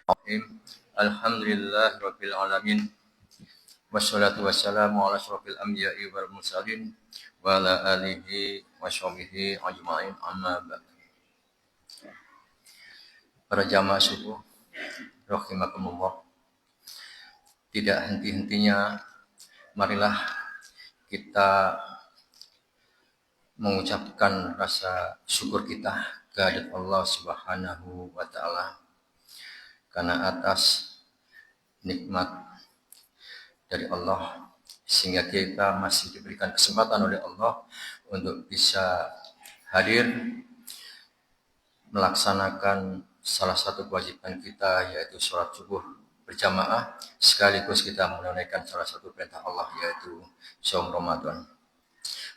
Alhamdulillah Rabbil Alamin. Wassalatu wassalamu ala asyrafil anbiya'i wal mursalin wa ala alihi wa sahbihi ajma'in amma ba'd. Para jamaah subuh rahimakumullah. Tidak henti-hentinya marilah kita mengucapkan rasa syukur kita kehadirat Allah Subhanahu wa taala karena atas nikmat dari Allah sehingga kita masih diberikan kesempatan oleh Allah untuk bisa hadir melaksanakan salah satu kewajiban kita yaitu sholat subuh berjamaah sekaligus kita menunaikan salah satu perintah Allah yaitu saum Ramadan.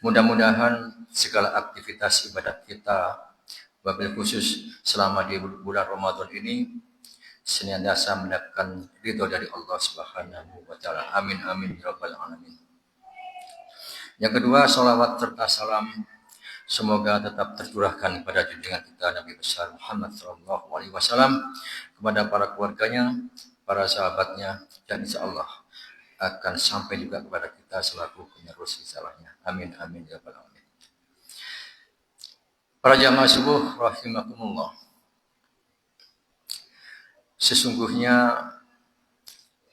Mudah-mudahan segala aktivitas ibadat kita wabil khusus selama di bulan Ramadan ini senantiasa mendapatkan ridho dari Allah Subhanahu wa taala. Amin amin ya rabbal alamin. Yang kedua, salawat serta salam semoga tetap tercurahkan kepada junjungan kita Nabi besar Muhammad sallallahu alaihi wasallam, kepada para keluarganya, para sahabatnya, dan insyaallah akan sampai juga kepada kita selaku penerus risalahnya. Amin amin ya rabbal alamin. Para jamaah subuh rahimakumullah. Sesungguhnya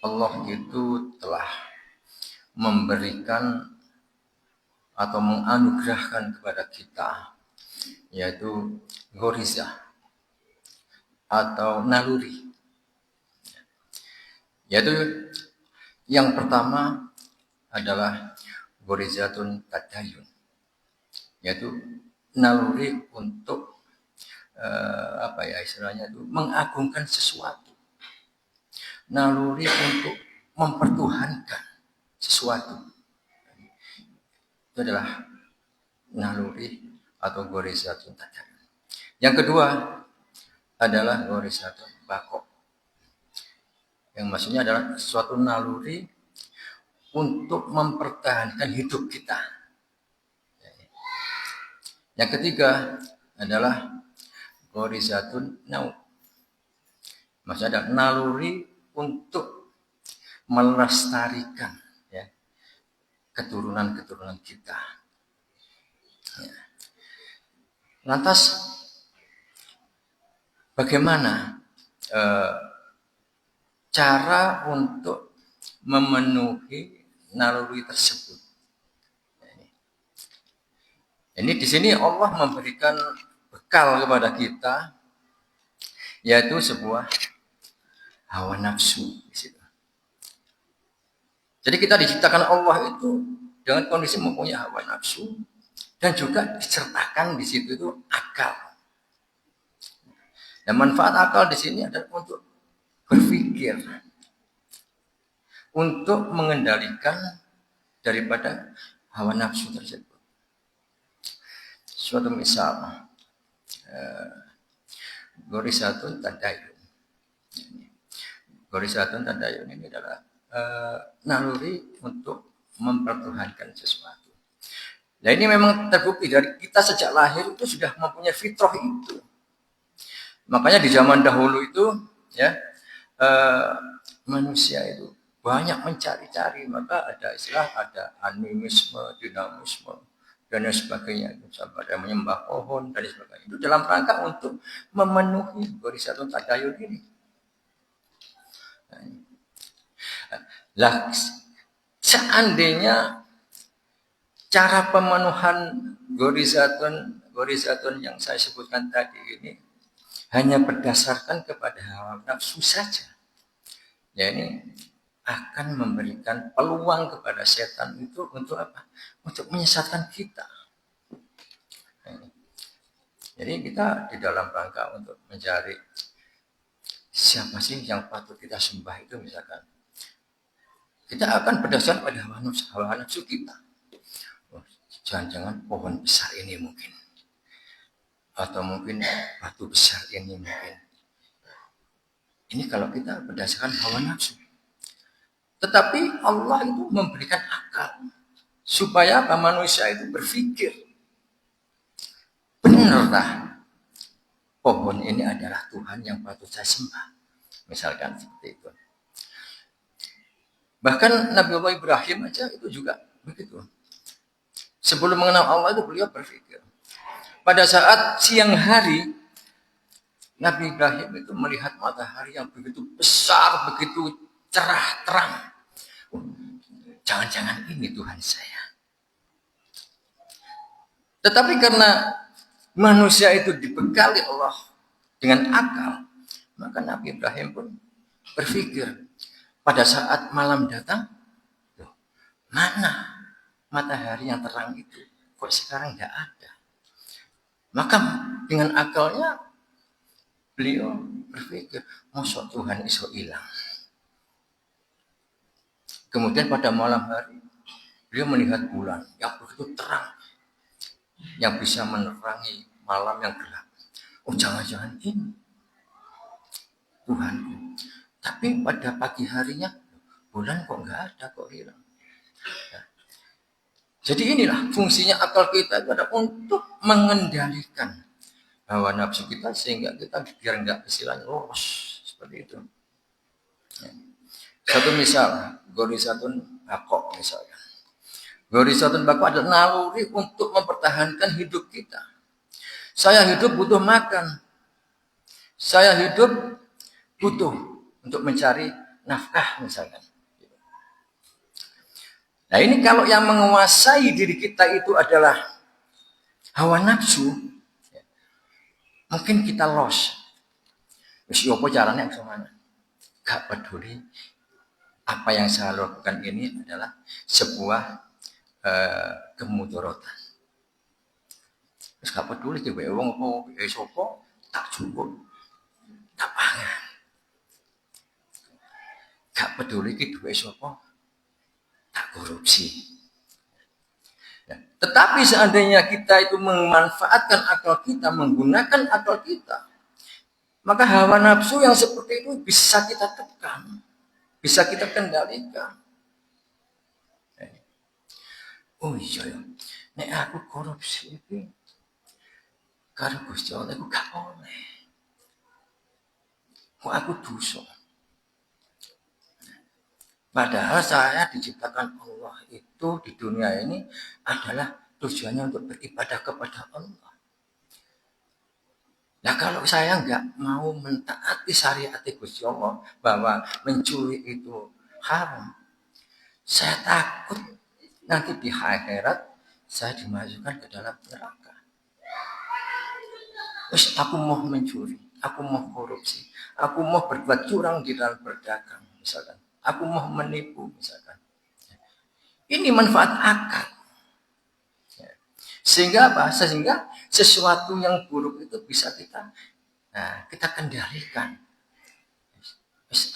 Allah itu telah memberikan atau menganugerahkan kepada kita yaitu ghoriza atau naluri. Yaitu yang pertama adalah ghorizatun tadayun, yaitu naluri untuk istilahnya itu mengagungkan sesuatu, naluri untuk mempertuhankan sesuatu. Itu adalah naluri atau ghorizatun tadayun. Yang kedua adalah ghorizatun baqo, yang maksudnya adalah suatu naluri untuk mempertahankan hidup kita. Yang ketiga adalah ghorizatun nau, maksudnya adalah naluri untuk melestarikan keturunan-keturunan kita. Lantas bagaimana cara untuk memenuhi naluri tersebut? Ini di sini Allah memberikan bekal kepada kita, yaitu sebuah hawa nafsu di situ. Jadi kita diciptakan Allah itu dengan kondisi mempunyai hawa nafsu dan juga disertakan di situ itu akal. Dan manfaat akal di sini adalah untuk berpikir, untuk mengendalikan daripada hawa nafsu tersebut. Suatu misal, ghorizatun tadayun. Ghorizatun tadayun ini adalah naluri untuk mempertuhankan sesuatu. Nah ini memang terbukti dari kita sejak lahir itu sudah mempunyai fitrah itu. Makanya di zaman dahulu itu manusia itu banyak mencari-cari, maka ada istilah, ada animisme, dinamisme dan lain sebagainya, sampai ada menyembah pohon dan sebagainya. Itu dalam rangka untuk memenuhi ghorizatun tadayun ini. Lah, seandainya cara pemenuhan ghorizatun yang saya sebutkan tadi ini hanya berdasarkan kepada hawa nafsu saja, ya ini akan memberikan peluang kepada setan itu untuk apa? Untuk menyesatkan kita. Jadi kita di dalam rangka untuk mencari siapa sih yang patut kita sembah itu, misalkan kita akan berdasarkan pada hawa nafsu kita. Oh, jangan-jangan pohon besar ini mungkin, atau mungkin batu besar ini mungkin. Ini kalau kita berdasarkan hawa nafsu. Tetapi Allah itu memberikan akal supaya manusia itu berpikir, benarkah pohon ini adalah Tuhan yang patut saya sembah? Misalkan seperti itu. Bahkan Nabi Allah Ibrahim aja itu juga begitu. Sebelum mengenal Allah itu beliau berpikir. Pada saat siang hari, Nabi Ibrahim itu melihat matahari yang begitu besar, begitu cerah, terang. Jangan-jangan ini Tuhan saya. Tetapi karena manusia itu dibekali Allah dengan akal, maka Nabi Ibrahim pun berpikir, pada saat malam datang, mana matahari yang terang itu? Kok sekarang nggak ada? Maka dengan akalnya beliau berpikir, masa Tuhan iso hilang. Kemudian pada malam hari, beliau melihat bulan yang begitu terang, yang bisa menerangi malam yang gelap. Oh, jangan-jangan ini Tuhanku. Tapi pada pagi harinya, bulan kok nggak ada, kok hilang. Ya. Jadi inilah fungsinya akal kita itu adalah untuk mengendalikan hawa nafsu kita sehingga kita biar nggak istilahnya lolos seperti itu. Ya. Satu misal, gorisatun bakok misalnya. Gorisatun bakok adalah naluri untuk mempertahankan hidup kita. Saya hidup butuh makan. Saya hidup butuh untuk mencari nafkah misalkan. Nah ini kalau yang menguasai diri kita itu adalah hawa nafsu, mungkin kita lost. Wis opo caranya kemana? Gak peduli. Apa yang saya lakukan ini adalah sebuah kemudorotan. Terus gak peduli tiba wong apa sopo tak cukup, tak pangan. Gak peduli ki duwe sopo tak korupsi. Ya. Tetapi seandainya kita itu memanfaatkan akal kita, menggunakan akal kita, maka hawa nafsu yang seperti itu bisa kita tekan, bisa kita kendalikan. Oh iya ya, nek aku korupsi itu, karo Gusti Allah aku gak oleh. Kok aku dosa? Padahal saya diciptakan Allah itu di dunia ini adalah tujuannya untuk beribadah kepada Allah. Nah kalau saya nggak mau mentaati syariat Gusti Allah bahwa mencuri itu haram, saya takut nanti di akhirat saya dimasukkan ke dalam neraka. Terus aku mau mencuri, aku mau korupsi, aku mau berbuat curang di dalam berdagang misalkan. Aku mau menipu misalkan. Ini manfaat akal. Sehingga apa? Sehingga sesuatu yang buruk itu bisa kita kendalikan.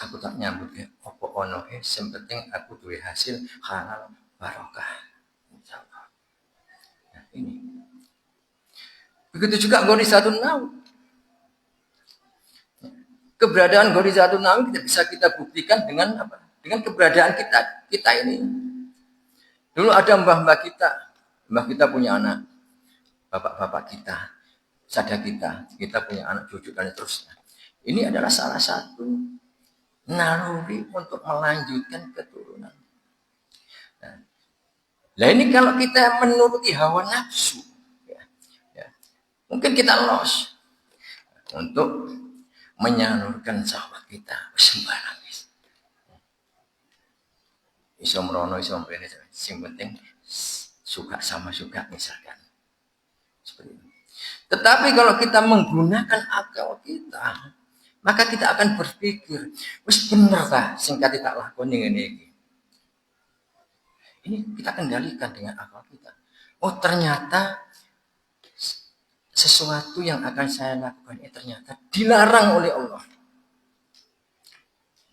Aku tak nyambut ya, opo ono penting aku duwe hasil halal barokah. Insyaallah. Nah, ini. Begitu juga Gorizatun Naw. Keberadaan Gorizatun Naw bisa kita buktikan dengan apa? Dengan keberadaan kita ini. Dulu ada mbah-mbah kita. Mbah kita punya anak. Bapak-bapak kita. Sada kita punya anak cucu dan seterusnya. Ini adalah salah satu naluri untuk melanjutkan keturunan. Nah ini kalau kita menuruti hawa nafsu, mungkin kita lost untuk menyalurkan syahwat kita sembarang. Iso merono, iso mrene, sing penting suka sama suka misalkan. Seperti itu. Tetapi kalau kita menggunakan akal kita, maka kita akan berpikir, wis bener ta sing kate tak lakoni ngene iki. Ini kita kendalikan dengan akal kita. Oh ternyata sesuatu yang akan saya lakukan ini ternyata dilarang oleh Allah.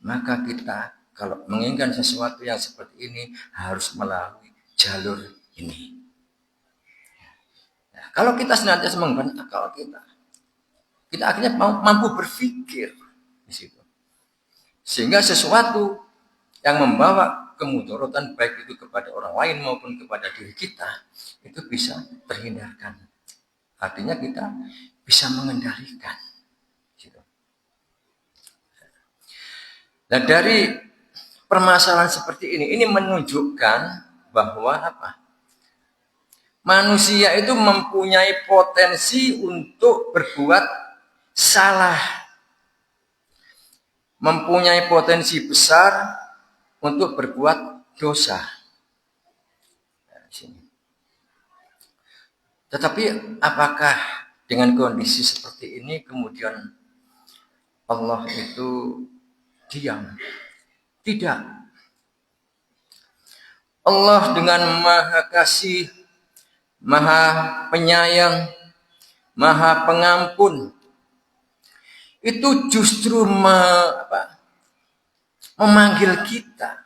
Maka kita kalau menginginkan sesuatu yang seperti ini harus melalui jalur ini. Nah, kalau kita senantiasa menggunakan akal kita akhirnya mampu berpikir di situ. Sehingga sesuatu yang membawa kemudorotan baik itu kepada orang lain maupun kepada diri kita itu bisa terhindarkan. Artinya kita bisa mengendalikan. Gitu. Nah, dari permasalahan seperti ini menunjukkan bahwa apa? Manusia itu mempunyai potensi untuk berbuat salah. Mempunyai potensi besar untuk berbuat dosa. Tetapi apakah dengan kondisi seperti ini kemudian Allah itu diam? Tidak. Allah dengan maha kasih, maha penyayang, maha pengampun, itu justru memanggil kita.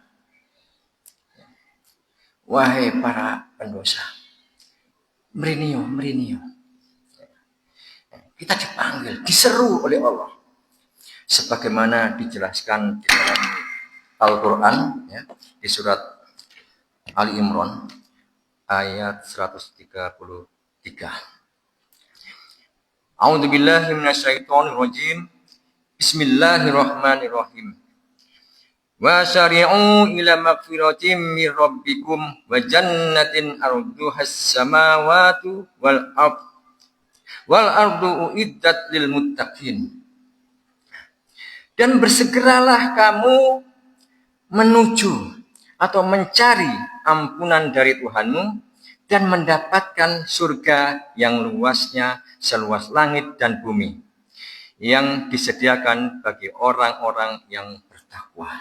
Wahai para pendosa, merinio. Kita dipanggil, diseru oleh Allah. Sebagaimana dijelaskan di dalam Al-Quran, ya, di surat Ali Imran, ayat 133. A'udzubillahi minasyaitonirrajim. Bismillahirrahmanirrahim. Wa syari'u ila magfiratin min rabbikum wa jannatin arduhas samawati wal ardu uiddat lil muttaqin. Dan bersegeralah kamu menuju atau mencari ampunan dari Tuhanmu dan mendapatkan surga yang luasnya seluas langit dan bumi yang disediakan bagi orang-orang yang bertakwa.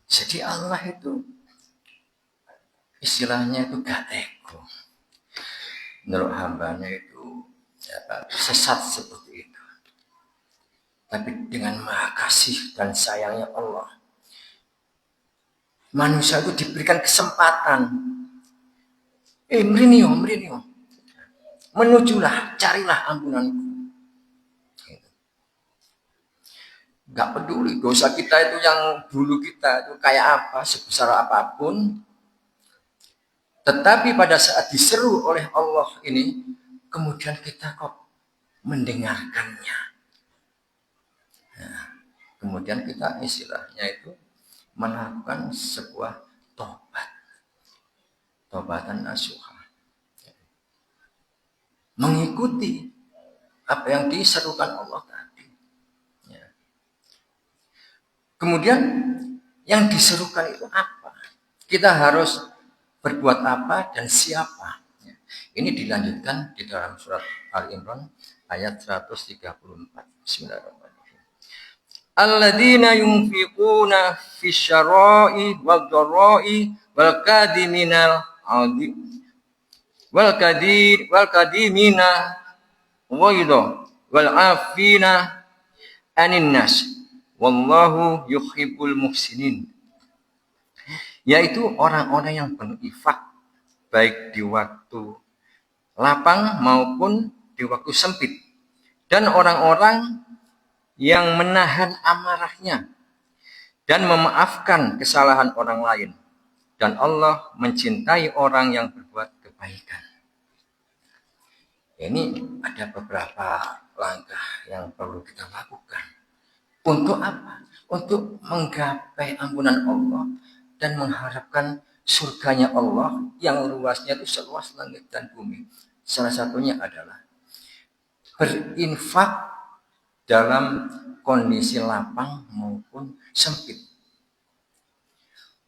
Jadi Allah itu istilahnya itu gak ego. Menurut hambanya itu sesat seperti itu. Tapi dengan maha kasih dan sayangnya Allah, manusia itu diberikan kesempatan. Merinio. Menujulah, carilah ampunanku. Gak peduli dosa kita itu yang dulu kita itu kayak apa, sebesar apapun. Tetapi pada saat diseru oleh Allah ini, kemudian kita kok mendengarkannya. Nah, kemudian kita istilahnya itu melakukan sebuah tobatan nasuha. Mengikuti apa yang diserukan Allah tadi. Ya. Kemudian yang diserukan itu apa? Kita harus berbuat apa dan siapa? Ya. Ini dilanjutkan di dalam surat Al-Imran ayat 134. Bismillahirrahmanirrahim. Alladzina yunfiquna fisyara'i wal dharra'i wal kadiminal adi wal kadimina waidha wal afina anin nas wallahu yuhibbul muhsinin. Yaitu orang-orang yang berinfak baik di waktu lapang maupun di waktu sempit, dan orang-orang yang menahan amarahnya dan memaafkan kesalahan orang lain, dan Allah mencintai orang yang berbuat kebaikan. Ini ada beberapa langkah yang perlu kita lakukan. Untuk apa? Untuk menggapai ampunan Allah dan mengharapkan surganya Allah yang luasnya itu seluas langit dan bumi. Salah satunya adalah berinfak dalam kondisi lapang maupun sempit.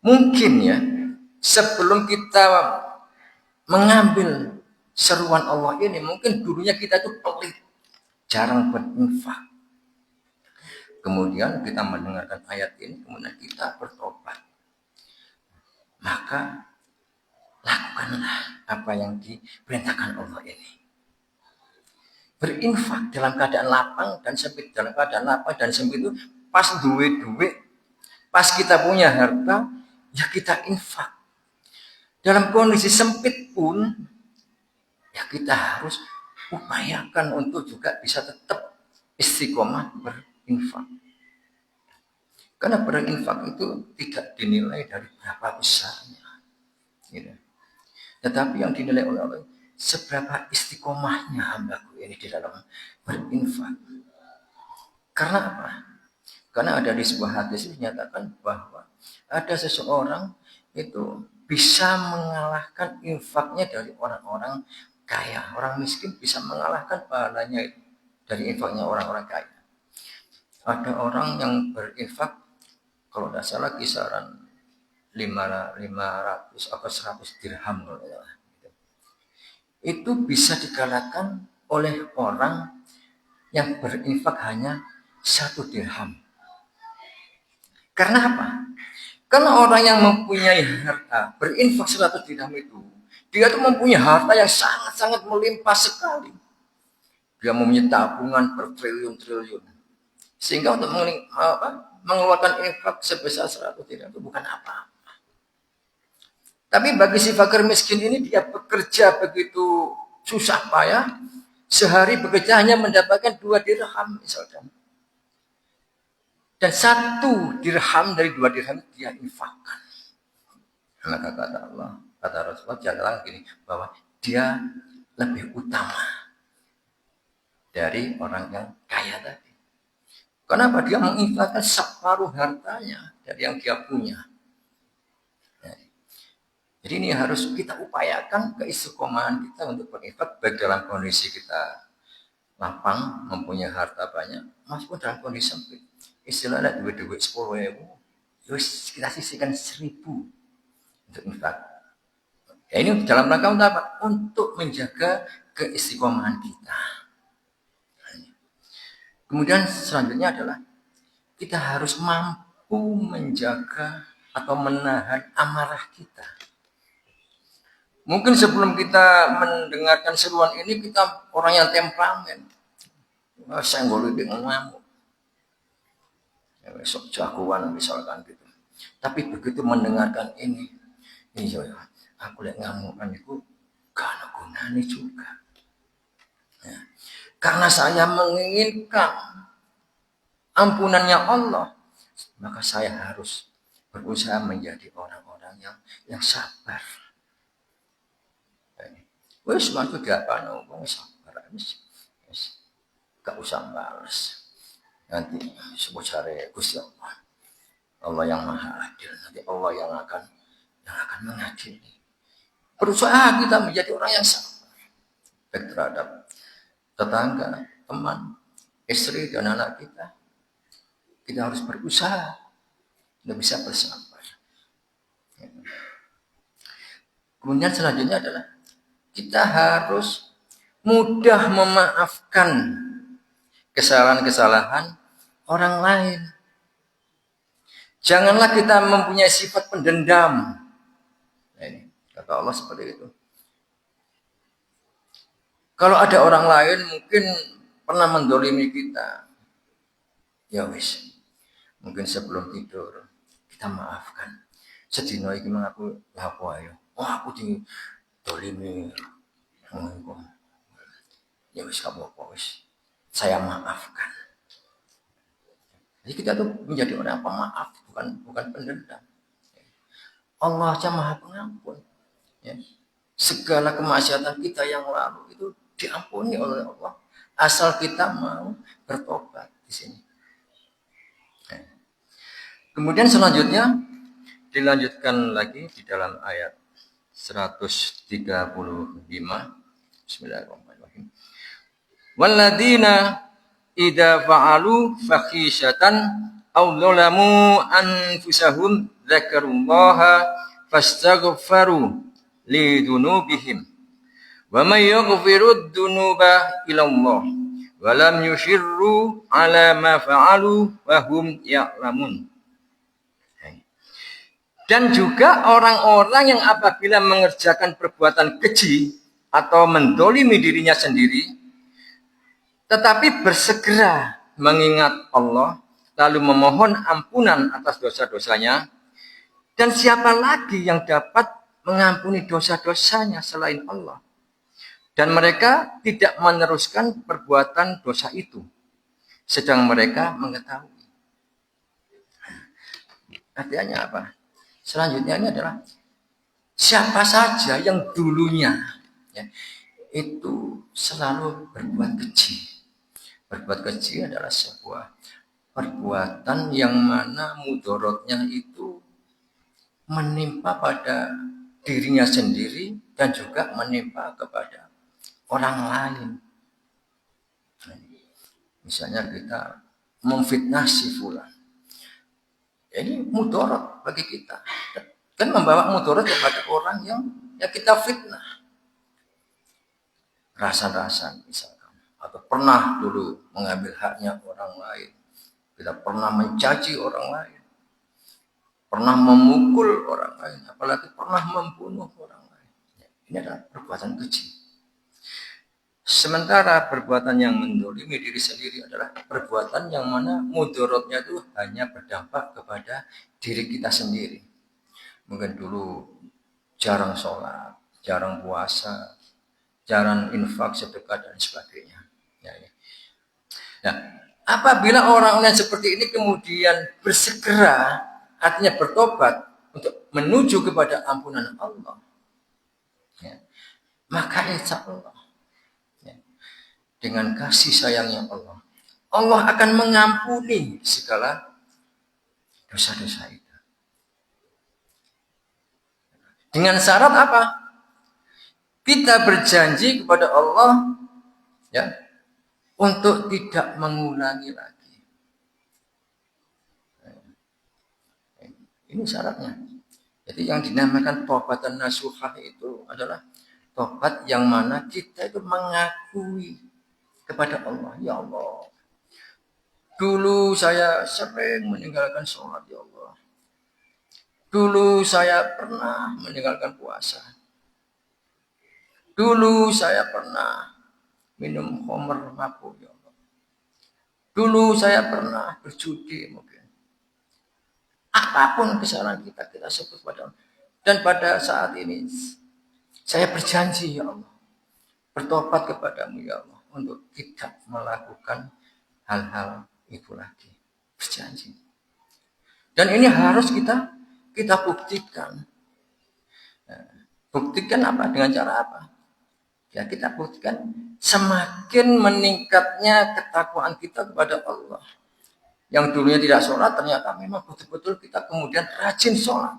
Mungkin ya, sebelum kita mengambil seruan Allah ini, mungkin dulunya kita itu pelit, jarang berinfak. Kemudian kita mendengarkan ayat ini, kemudian kita bertobat. Maka lakukanlah apa yang diperintahkan Allah ini. Berinfak dalam keadaan lapang dan sempit. Dalam keadaan lapang dan sempit itu pas duit, pas kita punya harta, ya kita infak. Dalam kondisi sempit pun, ya kita harus upayakan untuk juga bisa tetap istiqomah berinfak. Karena berinfak itu tidak dinilai dari berapa besarnya. Gitu. Tetapi yang dinilai oleh Allah, seberapa istiqomahnya hambaku ini di dalam berinfak. Karena apa? Karena ada di sebuah hadis dinyatakan bahwa ada seseorang itu bisa mengalahkan infaknya dari orang-orang kaya. Orang miskin bisa mengalahkan pahalanya itu dari infaknya orang-orang kaya. Ada orang yang berinfak, kalau tidak salah kisaran 500 atau 100 dirham. Itu bisa dikalahkan oleh orang yang berinfak hanya 1 dirham. Karena apa? Karena orang yang mempunyai harta, berinfak 100 dirham itu, dia tuh mempunyai harta yang sangat-sangat melimpah sekali. Dia mempunyai tabungan bertriliun-triliun. Sehingga untuk mengeluarkan infak sebesar 100 dirham itu bukan apa-apa. Tapi bagi si fakir miskin ini, dia bekerja begitu susah payah, sehari bekerja hanya mendapatkan 2 dirham misalkan. Dan 1 dirham dari 2 dirham dia infakkan. Maka kata Allah, kata Rasulullah jalan gini, bahwa dia lebih utama dari orang yang kaya tadi. Kenapa? Dia menginfakkan separuh hartanya dari yang dia punya. Jadi ini harus kita upayakan keistiqomahan kita untuk berinfak baik dalam kondisi kita lapang, mempunyai harta banyak, maupun dalam kondisi sempit. Istilahnya duit-duit 10.000, terus kita sisihkan 1.000 untuk infak. Ya ini dalam rangka untuk apa? Untuk menjaga keistiqomahan kita. Kemudian selanjutnya adalah kita harus mampu menjaga atau menahan amarah kita. Mungkin sebelum kita mendengarkan seruan ini, kita orang yang temperamen. Saya nggak ngamuk. Besok jagoan misalkan gitu. Tapi begitu mendengarkan ini ya, aku lihat ngamukan itu gak ada gunanya juga. Ya. Karena saya menginginkan ampunannya Allah, maka saya harus berusaha menjadi orang-orang yang sabar. Wes mantu diapane wong sabar wis. Gak usah balas. Nanti sebut cari Gusti Allah. Allah yang Maha Adil. Nanti Allah yang akan mengadili. Berusaha kita menjadi orang yang sabar. Baik terhadap tetangga, teman, istri dan anak kita. Kita harus berusaha untuk bisa bersabar. Kemudian selanjutnya adalah kita harus mudah memaafkan kesalahan-kesalahan orang lain. Janganlah kita mempunyai sifat pendendam. Nah, ini kata Allah seperti itu. Kalau ada orang lain mungkin pernah mendolimi kita, ya wis, mungkin sebelum tidur kita maafkan. Sedino iki mengaku lapo ayo. Oh aku didolimi. Ya wis kamu apa wis. Saya maafkan. Jadi kita tuh menjadi orang pemaaf, bukan pendendam. Allah aja Maha Pengampun. Ya. Segala kemaksiatan kita yang lalu itu diampuni oleh Allah, asal kita mau bertobat di sini. Ya. Kemudian selanjutnya dilanjutkan lagi di dalam ayat 135. Bismillahirrahmanirrahim. Walladzina idza fa'alu fakhishatan aw zalamu anfusahum dzakarullaha fastaghfaru li dzunubihim wa may yaghfirud dzunuba illallah wa lam yushirru ala ma fa'alu wa hum ya'lamun. Dan juga orang-orang yang apabila mengerjakan perbuatan keji atau mendolimi dirinya sendiri, tetapi bersegera mengingat Allah, lalu memohon ampunan atas dosa-dosanya, dan siapa lagi yang dapat mengampuni dosa-dosanya selain Allah? Dan mereka tidak meneruskan perbuatan dosa itu, sedang mereka mengetahui. Artinya apa? Selanjutnya ini adalah siapa saja yang dulunya ya, itu selalu berbuat keji. Berbuat keji adalah sebuah perbuatan yang mana mudorotnya itu menimpa pada dirinya sendiri dan juga menimpa kepada orang lain. Misalnya kita memfitnah si fulan. Ini mudorot bagi kita. Kan membawa mudorot kepada orang yang kita fitnah. Rasa-rasa misalkan. Atau pernah dulu mengambil haknya orang lain. Kita pernah mencaci orang lain. Pernah memukul orang lain. Apalagi pernah membunuh orang lain. Ini adalah perbuatan keji. Sementara perbuatan yang mendolimi diri sendiri adalah perbuatan yang mana mudorotnya itu hanya berdampak kepada diri kita sendiri. Mungkin dulu jarang sholat, jarang puasa, jarang infak, sedekah dan sebagainya. Nah, apabila orang-orang seperti ini kemudian bersegera, artinya bertobat untuk menuju kepada ampunan Allah, maka insya Allah dengan kasih sayangnya Allah, Allah akan mengampuni segala dosa-dosa itu. Dengan syarat apa? Kita berjanji kepada Allah untuk tidak mengulangi lagi. Ini syaratnya. Jadi yang dinamakan taubatan nasuhah itu adalah taubat yang mana kita itu mengakui kepada Allah, ya Allah, dulu saya sering meninggalkan sholat, ya Allah. Dulu saya pernah meninggalkan puasa. Dulu saya pernah minum khamr mabuk, ya Allah. Dulu saya pernah berjudi mungkin. Apapun kesalahan kita sebut pada Allah. Dan pada saat ini saya berjanji, ya Allah, bertobat kepadamu, ya Allah, untuk tidak melakukan hal-hal itu lagi. Berjanji. Dan ini harus kita buktikan. Buktikan apa? Dengan cara apa? Ya, kita buktikan semakin meningkatnya ketakwaan kita kepada Allah. Yang dulunya tidak sholat, ternyata memang betul-betul kita kemudian rajin sholat.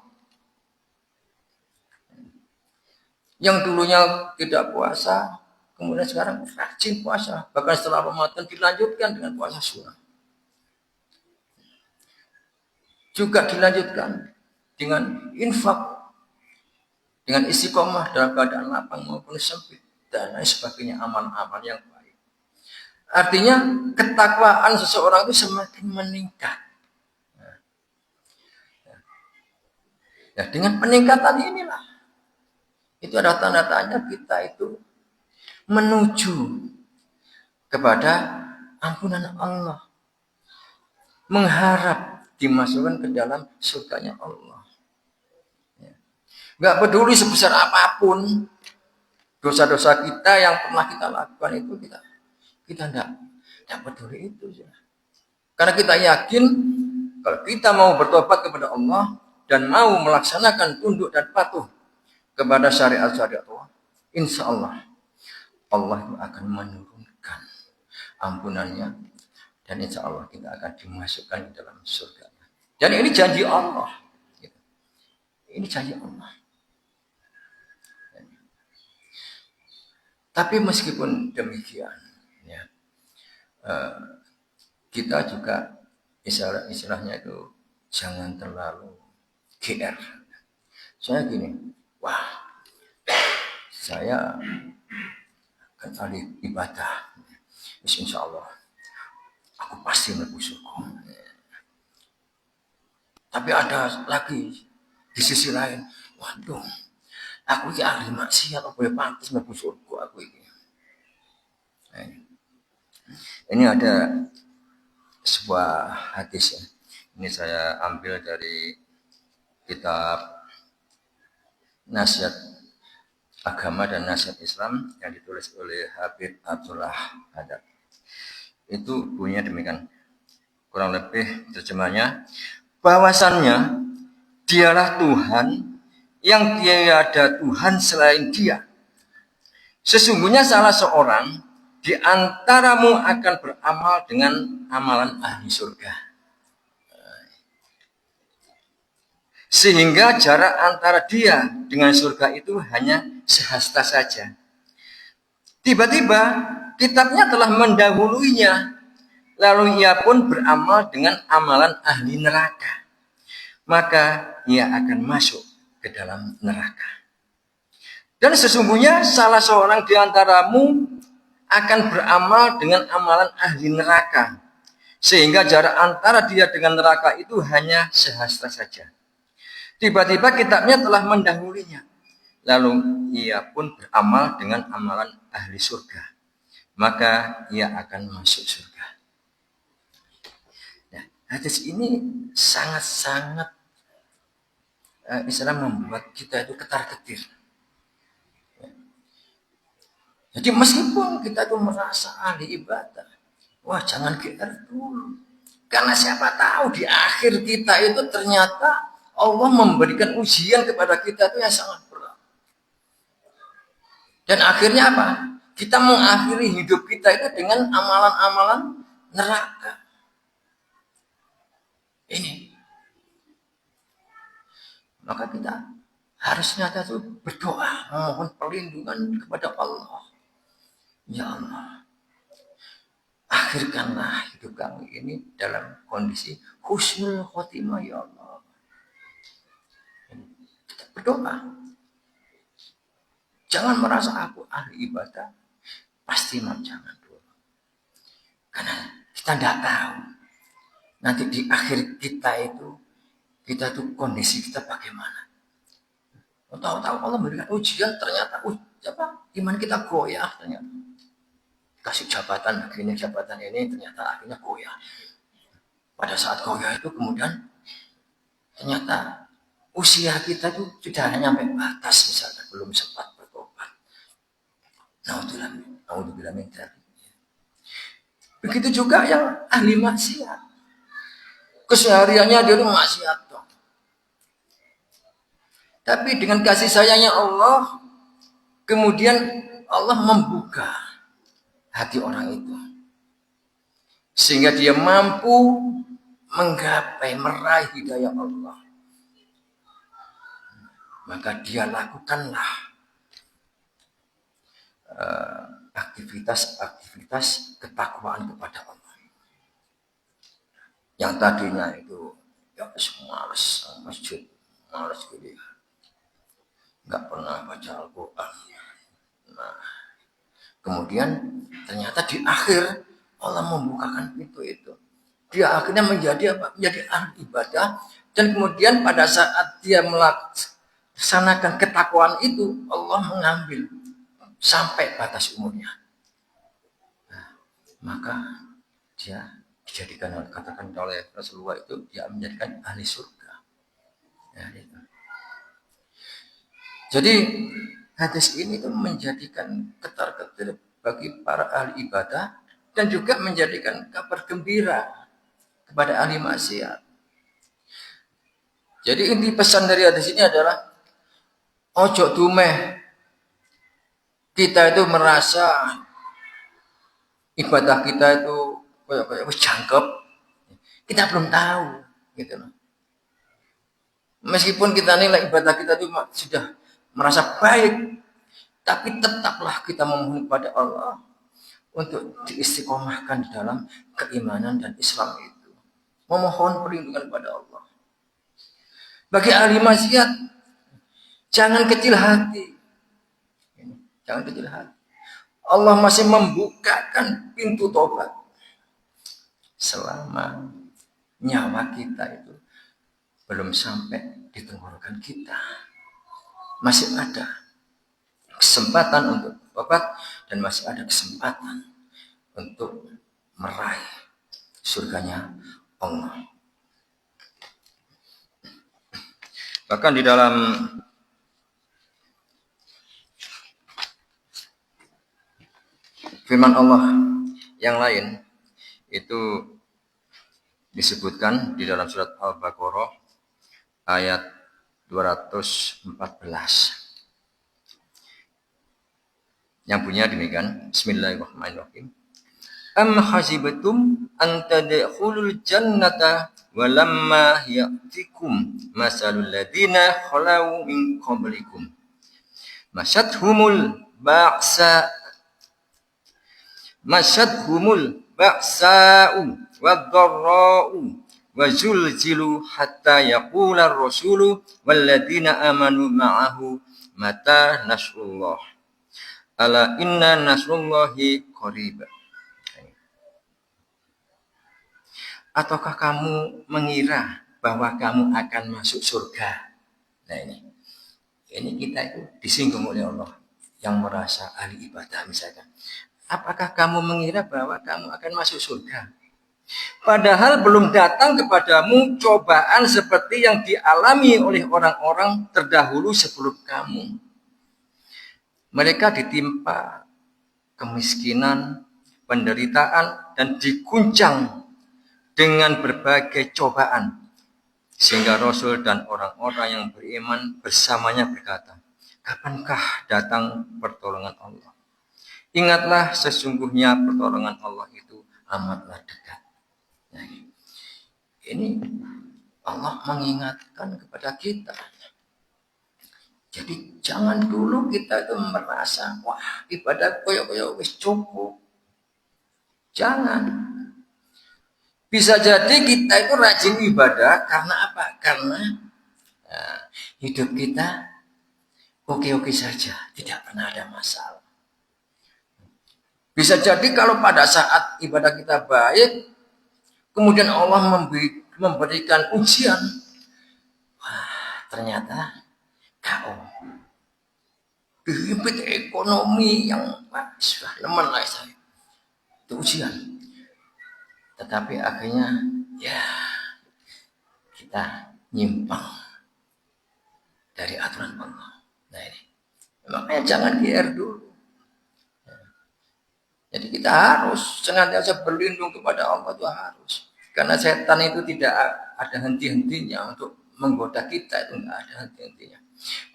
Yang dulunya tidak puasa, kemudian sekarang rajin puasa. Bahkan setelah Ramadan dilanjutkan dengan puasa sunnah. Juga dilanjutkan dengan infak. Dengan istiqomah dalam keadaan lapang maupun sempit. Dan lain sebagainya, amal-amal yang baik. Artinya ketakwaan seseorang itu semakin meningkat. Nah, dengan peningkatan inilah. Itu adalah tanda-tanda kita itu menuju kepada ampunan Allah, mengharap dimasukkan ke dalam surganya Allah. Gak peduli sebesar apapun dosa-dosa kita yang pernah kita lakukan itu, kita tidak peduli itu. Karena kita yakin kalau kita mau bertobat kepada Allah dan mau melaksanakan tunduk dan patuh kepada syariat-syariat Allah, insya Allah Allah akan menurunkan ampunannya dan insya Allah kita akan dimasukkan di dalam surga. Dan ini janji Allah. Ini janji Allah. Tapi meskipun demikian, kita juga istilahnya itu jangan terlalu GR. Soalnya gini, wah, saya akan ahli ibadah, insya Allah aku pasti mlebu surga. Tapi ada lagi di sisi lain, waduh, aku ini ahli maksiat, apa ya pantas mlebu surga aku ini. Ini ada sebuah hadis ya. Ini saya ambil dari kitab Nasihat Agama dan Nasihat Islam yang ditulis oleh Habib Abdullah Hadad. Itu bunyinya demikian. Kurang lebih terjemahnya, bahwasannya dialah Tuhan yang tiada Tuhan selain Dia. Sesungguhnya salah seorang di antaramu akan beramal dengan amalan ahli surga. Sehingga jarak antara dia dengan surga itu hanya sehasta saja. Tiba-tiba kitabnya telah mendahuluinya. Lalu ia pun beramal dengan amalan ahli neraka. Maka ia akan masuk ke dalam neraka. Dan sesungguhnya salah seorang di antaramu akan beramal dengan amalan ahli neraka. Sehingga jarak antara dia dengan neraka itu hanya sehasta saja. Tiba-tiba kitabnya telah mendahulunya. Lalu ia pun beramal dengan amalan ahli surga. Maka ia akan masuk surga. Nah, hadis ini sangat-sangat Islam membuat kita itu ketar-ketir. Jadi meskipun kita itu merasa ahli ibadah, wah jangan GR dulu. Karena siapa tahu di akhir kita itu ternyata Allah memberikan ujian kepada kita itu yang sangat berat. Dan akhirnya apa? Kita mengakhiri hidup kita itu dengan amalan-amalan neraka. Ini. Maka kita harusnya itu berdoa, memohon perlindungan kepada Allah. Ya Allah, akhirkanlah hidup kami ini dalam kondisi husnul khotimah ya Allah. Kita berdoa. Jangan merasa aku ahli ibadah, pasti jangan dulu. Karena kita tidak tahu nanti di akhir kita tuh kondisi kita bagaimana. Tahu-tahu Allah memberikan ujian, ternyata iman kita goyah ternyata. Kasih jabatan begini, jabatan ini, ternyata akhirnya goyah. Pada saat goyah itu kemudian ternyata usia kita itu sudah nyampe batas, misalnya belum sempat bertobat. Naudzubillah min dzalik. Begitu juga yang ahli maksiat. Kesehariannya dia itu maksiat toh. Tapi dengan kasih sayangnya Allah, kemudian Allah membuka hati orang itu. Sehingga dia mampu meraih hidayah Allah. Maka dia lakukanlah aktivitas ketakwaan kepada Allah. Yang tadinya itu ya malas masjid, malas kuliah, nggak pernah baca Al-Quran. Nah, kemudian ternyata di akhir Allah membukakan pintu itu. Dia akhirnya menjadi ahli ibadah, dan kemudian pada saat dia melaksanakan ketakwaan itu, Allah mengambil sampai batas umurnya. Nah, maka dia dijadikan, katakan oleh Rasulullah itu, dia menjadikan ahli surga. Ya, itu. Jadi hadis ini itu menjadikan ketar-ketir bagi para ahli ibadah dan juga menjadikan kabar gembira kepada ahli maksiat. Jadi inti pesan dari hadis ini adalah ojo dumeh kita itu merasa ibadah kita itu kayak jangkep. Kita belum tahu gitu loh. Meskipun kita nilai ibadah kita itu sudah merasa baik, tapi tetaplah kita memohon kepada Allah untuk diistiqomahkan di dalam keimanan dan Islam itu. Memohon perlindungan kepada Allah. Bagi ahli maksiat, jangan kecil hati. Jangan kecil hati. Allah masih membukakan pintu tobat. Selama nyawa kita itu belum sampai di tenggorokan kita, masih ada kesempatan untuk tobat dan masih ada kesempatan untuk meraih surganya Allah. Bahkan di dalam firman Allah yang lain itu disebutkan di dalam surat Al-Baqarah ayat 214 yang punya demikian. Bismillahirrahmanirrahim. Am hasibatum an tadkhulul jannata walamma ya'tikum masalul ladina khalau min qablikum masyadhumul ba'sa ba'sa'u wad-dharra'u wa zulzilu hatta yaqula ar-rasulu walladzina amanu ma'ahu mata nasrullah ala inna nasrullahi qarib. Ataukah kamu mengira bahwa kamu akan masuk surga? Nah ini kita itu disinggung oleh Allah yang merasa ahli ibadah misalkan. Apakah kamu mengira bahwa kamu akan masuk surga? Padahal belum datang kepadamu cobaan seperti yang dialami oleh orang-orang terdahulu sebelum kamu. Mereka ditimpa kemiskinan, penderitaan, dan diguncang dengan berbagai cobaan. Sehingga Rasul dan orang-orang yang beriman bersamanya berkata, kapankah datang pertolongan Allah? Ingatlah sesungguhnya pertolongan Allah itu amatlah dekat. Nah, ini Allah mengingatkan kepada kita. Jadi jangan dulu kita itu merasa, wah ibadah koyo-koyo wis cukup. Jangan. Bisa jadi kita itu rajin ibadah karena apa? Karena hidup kita oke-oke saja, tidak pernah ada masalah. Bisa jadi kalau pada saat ibadah kita baik, kemudian Allah memberikan ujian, wah ternyata kau dihimpit ekonomi yang sudah lemen lah saya. Itu ujian. Tetapi akhirnya ya kita nyimpang dari aturan Allah. Nah ini makanya jangan GR dulu. Jadi kita harus senantiasa berlindung kepada Allah, itu harus. Karena setan itu tidak ada henti-hentinya untuk menggoda kita, itu tidak ada henti-hentinya.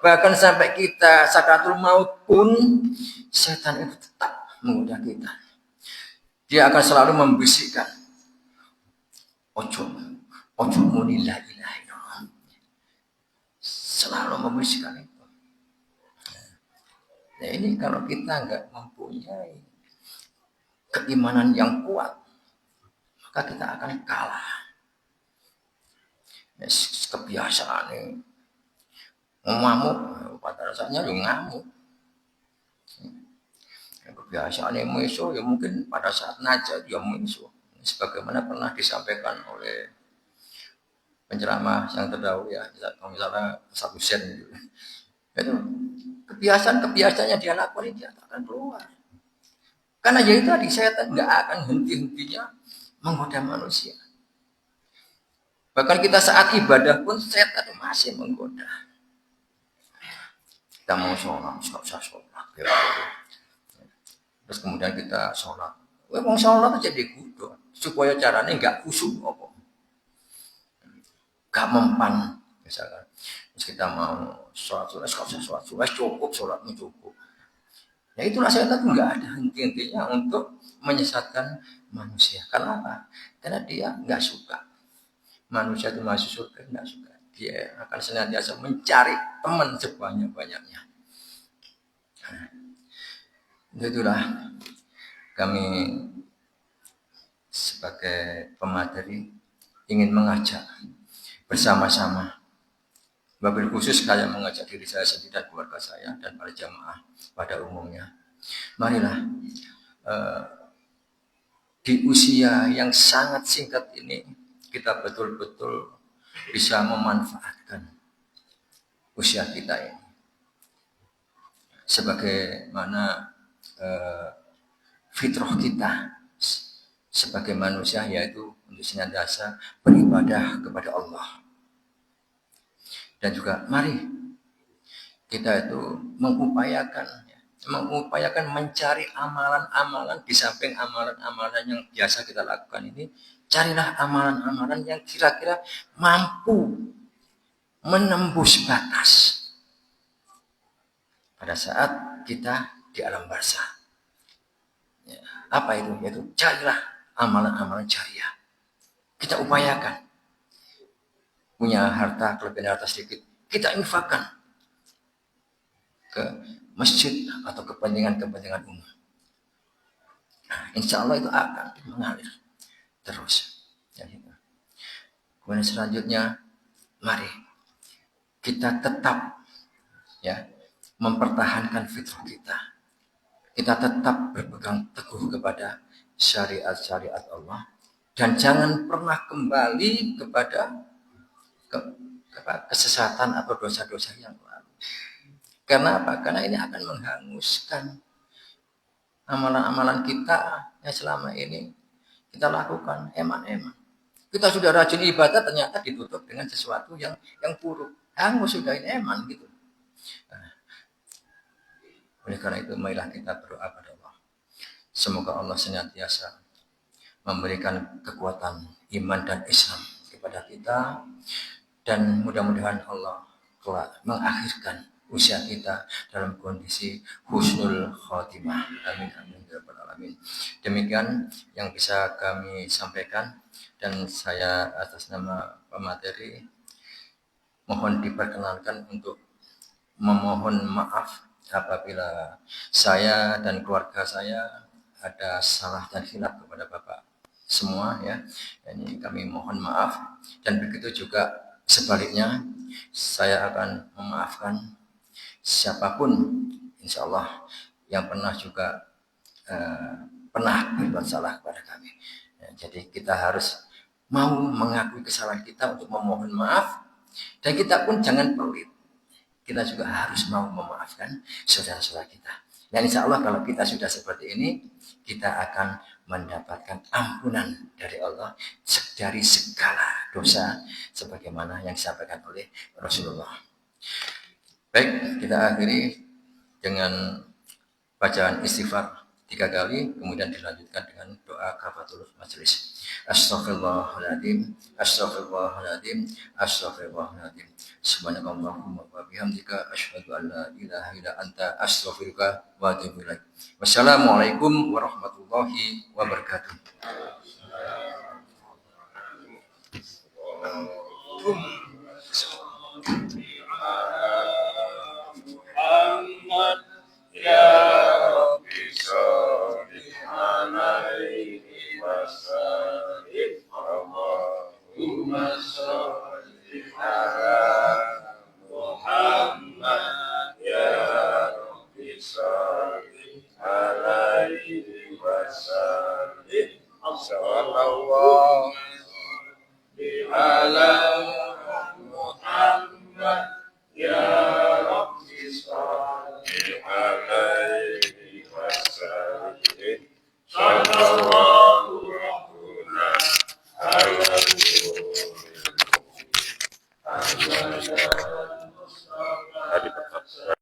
Bahkan sampai kita sakaratul maut pun setan itu tetap menggoda kita. Dia akan selalu membisikkan, ojo muni la ilaha illallah. Selalu membisikkan itu. Nah ini kalau kita enggak mempunyai keimanan yang kuat, maka kita akan kalah. Kebiasaan ini ngamuk, pada rasanya ya ngamuk. Kebiasaan yang meso ya mungkin pada saat najat ya meso. Sebagaimana pernah disampaikan oleh penceramah yang terdahulu ya, misalnya satu sen gitu. Itu kebiasaan-kebiasaannya dia lakukan dia akan keluar. Karena jadi tadi setan nggak akan henti-hentinya menggoda manusia. Bahkan kita saat ibadah pun setan masih menggoda. Kita mau sholat, nggak usah sholat. Terus kemudian kita sholat. Mau sholat aja digudo supaya caranya nggak khusyuk apa. Gak mempan misalkan. Terus kita mau sholat, nggak usah sholat, cukup sholatnya cukup. Ya itulah setan nggak ada henti-hentinya untuk menyesatkan manusia. Karena apa? Karena dia nggak suka. Manusia itu masuk surga nggak suka. Dia akan senantiasa mencari teman sebanyak-banyaknya. Nah, itulah kami sebagai pemateri ingin mengajak bersama-sama. Wabil khusus saya mengajak diri saya sendiri dan keluarga saya dan para jamaah pada umumnya. Marilah di usia yang sangat singkat ini kita betul-betul bisa memanfaatkan usia kita ini. Sebagaimana fitrah kita sebagai manusia yaitu untuk senantiasa beribadah kepada Allah. Dan juga mari kita itu mengupayakan mencari amalan-amalan di samping amalan-amalan yang biasa kita lakukan ini. Carilah amalan-amalan yang kira-kira mampu menembus batas pada saat kita di alam barzakh. Ya, apa itu? Yaitu carilah amalan-amalan jariah. Kita upayakan. punya harta, kelebihan harta sedikit, kita infakkan ke masjid atau kepentingan-kepentingan umum. Nah, insya Allah itu akan mengalir terus. Kemudian selanjutnya, mari kita tetap ya mempertahankan fitrah kita. Kita tetap berpegang teguh kepada syariat-syariat Allah dan jangan pernah kembali kepada kesesatan atau dosa-dosa yang lalu. Karena apa? Karena ini akan menghanguskan amalan-amalan kita yang selama ini kita lakukan eman-eman. Kita sudah rajin ibadah ternyata ditutup dengan sesuatu yang buruk. Hangus sudah ini eman gitu. Nah, oleh karena itu marilah kita berdoa pada Allah. Semoga Allah senantiasa memberikan kekuatan iman dan Islam kepada kita dan mudah-mudahan Allah kelak mengakhirkan usia kita dalam kondisi husnul khotimah. Amin amin ya rabbal alamin. Demikian yang bisa kami sampaikan dan saya atas nama pemateri mohon diperkenankan untuk memohon maaf apabila saya dan keluarga saya ada salah dan khilaf kepada Bapak semua ya. Ini kami mohon maaf dan begitu juga sebaliknya saya akan memaafkan siapapun insya Allah yang pernah juga pernah berbuat salah kepada kami. Ya, jadi kita harus mau mengakui kesalahan kita untuk memohon maaf dan kita pun jangan pelit. Kita juga harus mau memaafkan saudara-saudara kita. Dan insya Allah kalau kita sudah seperti ini, kita akan mendapatkan ampunan dari Allah dari segala dosa sebagaimana yang disampaikan oleh Rasulullah. Baik, kita akhiri dengan bacaan istighfar 3 kali, kemudian dilanjutkan dengan doa kafatul majelis. Astaghfirullahaladzim, astaghfirullahaladzim, astaghfirullahaladzim. Subhanakallahumma wa bihamdika asyhadu an la ilaha illa anta astaghfiruka wa atubu ilaik. Wassalamualaikum warahmatullahi wabarakatuh. Muhammad ya Rabbi sholli alaihi wasallim. Allahumma sholli ala Muhammad ya Rabbi sholli alaihi wasallim. Sallallahu ala Muhammad ya Rabbi sholli alaihi wasallim. Sallallahu alaihi wasallam.